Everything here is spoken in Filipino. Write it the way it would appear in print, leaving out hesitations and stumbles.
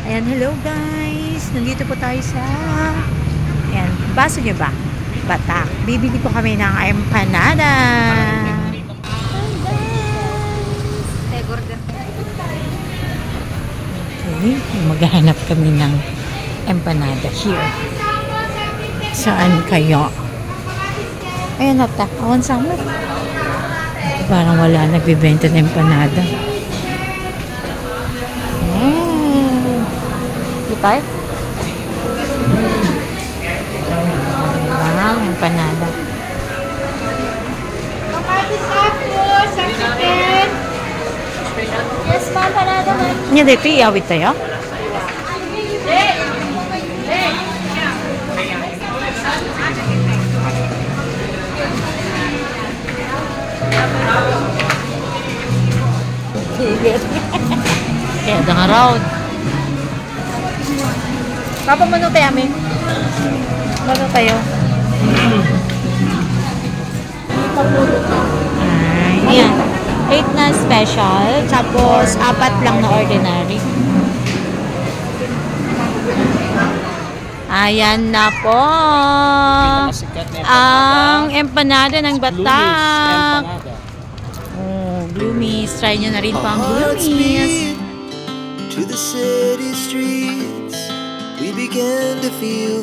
Ayan, hello guys. Nandito po tayo sa ayan, baso nyo ba? Batak. Bibili po kami ng empanada. Okay, maghahanap kami ng empanada here. Saan kayo? Ayan ata, awan sama. Parang wala nagbibenta ng empanada. Tayo? Wow, empanada. Yes, ma'am, panada ma'am. Nya dito, iawit tayo? Sige. Kaya da nga road. Papa, manong tayo amin? Manong tayo? Ayan. 8 na special, tapos 4 lang na ordinary. Ayan na po. Ang empanada ng Batak. Oh, Bloomies. Try nyo na rin po ang Bloomies. To the city streets, we began to feel